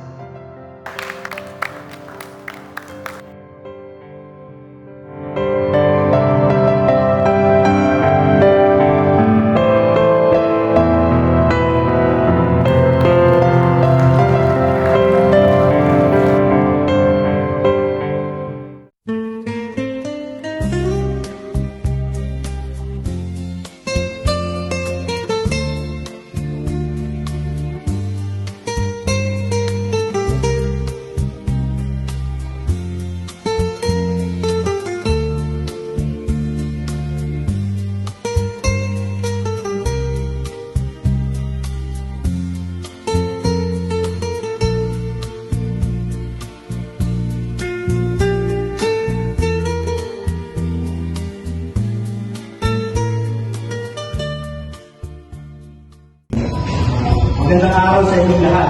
Magandang araw sa inyong lahat.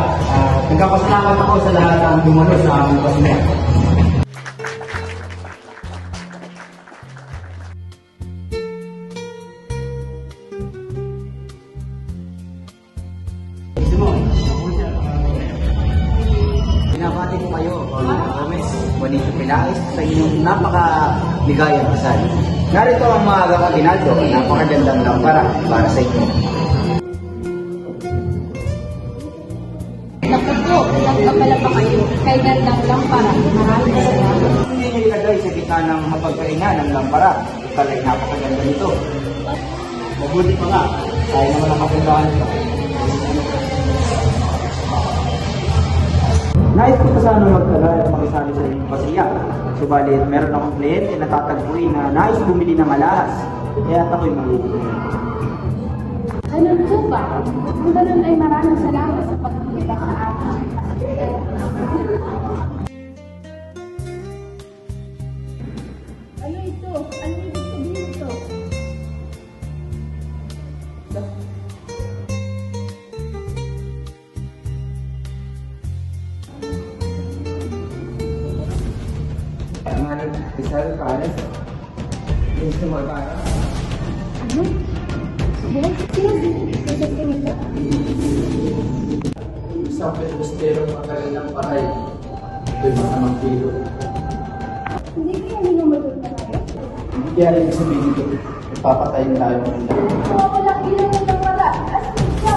Nagkapasalamat ako sa lahat ng dumalo sa aming pasimaya. Binabati ko kayo, Paulina Gomez, Juanito Pelais, sa inyong napakaligayang kasal. Narito ang mga kaginaldo, napakagandang lampara para sa inyo. Naku po, nagkapala pa kayo. Kay gandang lampara. Maraming salamat. Hindi niyo ilagay sa gitna ng mapagkaina ng lampara. Ito ay napakaganda nito. Mabuti pa nga, tayo naman ang kapuntahan ito. Nais ko pa sana magtagal at makisali sa inyong pasiya. Subalit, meron akong kliyente na tatagpuin na nais bumili ng alahas. Kaya at ako'y magiging. Ganun po ba? Kung ganun ay maraming salamat sa pagkikita sa akin. Ano ito? Ano ibig sabihin ito? Pangalan, Rizal Calas. Gusto mo para? Ano? Sino? Sino ito? Isang pestero magaling ng pahay. Ito'y masamang pilo. Hindi kaya minamadol na tayo? Hindi kaya rin sabihin ito. Ipapatayin tayo ng lahat. Kung ako lang ilang ng wala, astig ka!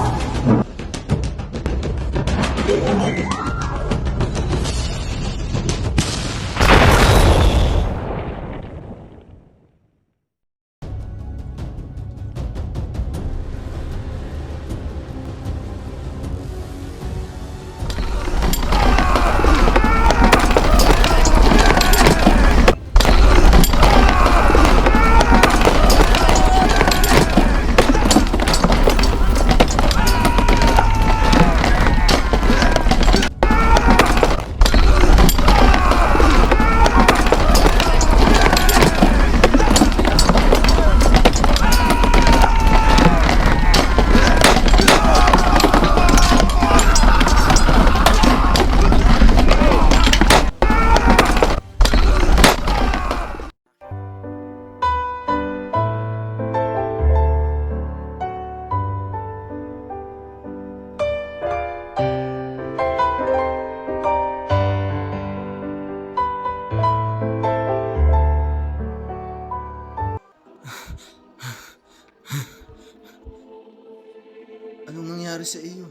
Anong nangyari sa iyo?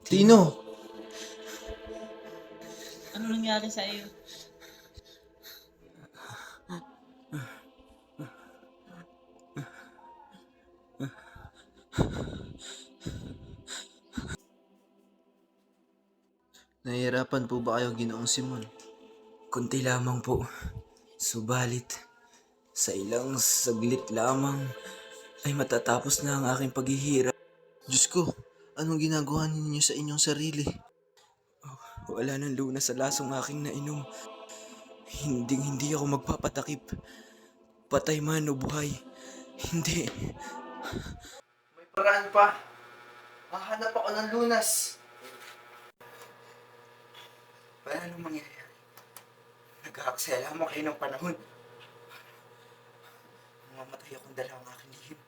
Tino! Ano nangyari sa iyo? Nahihirapan po ba kayo, Ginoong Simon? Kunti lamang po. Subalit, sa ilang saglit lamang ay matatapos na ang aking paghihirap. Diyos ko, anong ginagawa ninyo sa inyong sarili? Wala nang lunas sa lasong aking nainom. Hindi ako magpapatakip. Patay man o buhay. Hindi. May paraan pa. Hahanap ako ng lunas. Wala nang mangyayari. Nag-aaksaya lamang kayo ng panahon. Mamatay akong dala ang aking lihim.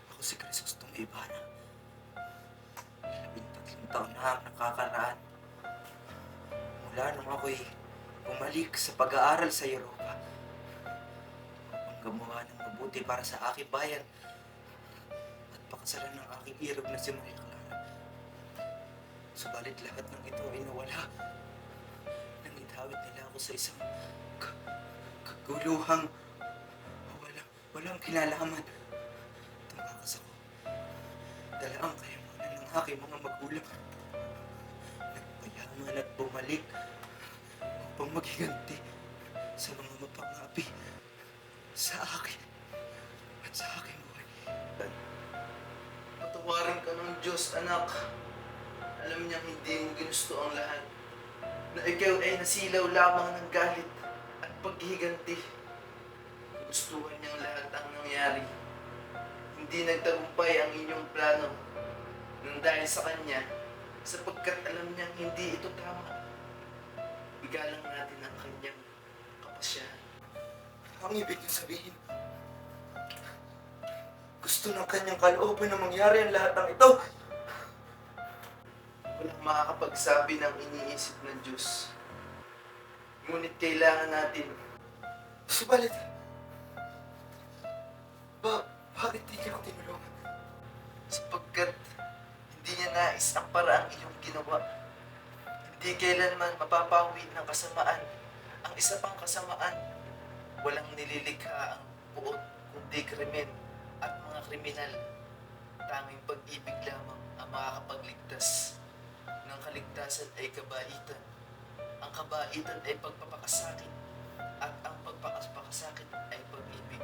Ako si Crisostong Ibarra. 13 taon na ang nakakaraan. Mula nung ako'y bumalik sa pag-aaral sa Europa. Upang gumawa ng mabuti para sa aking bayan at pakasalan ng aking irog na si Maria Clara. Subalit lahat ng ito ay nawala. Nang idawit nila ako sa isang kaguluhang walang kinalaman. Tumakas ako. Dala ang kayamanan ng aking mga magulang. Nagpayaman at bumalik upang maghiganti sa mga mapangapi sa akin at sa aking buhay. Patawarin ka ng Diyos, anak. Alam niyang hindi mo ginusto ang lahat. Na ikaw ay nasilaw lamang ng galit at paghiganti. Gustuhan hindi nagtagumpay ang inyong plano nang dahil sa kanya, sapagkat alam niyang hindi ito tama. Igalang natin ang kanyang kapasyahan. Ang ibig niyo sabihin, gusto ng kanyang kalooban na mangyari ang lahat ng ito. Walang makakapagsabi ng iniisip ng Diyos. Ngunit kailangan natin. Subalit, bakit di niyo tinulungan? Sapagkat hindi niya nais ang paraang iyong ginawa. Hindi kailanman mapapawi ng kasamaan. Ang isa pang kasamaan, walang nililikha ang buot kundi krimen at mga kriminal. Tanging pag-ibig lamang ang makakapagligtas. Ng kaligtasan ay kabaitan. Ang kabaitan ay pagpapakasakit. At ang pagpapakasakit ay pag-ibig.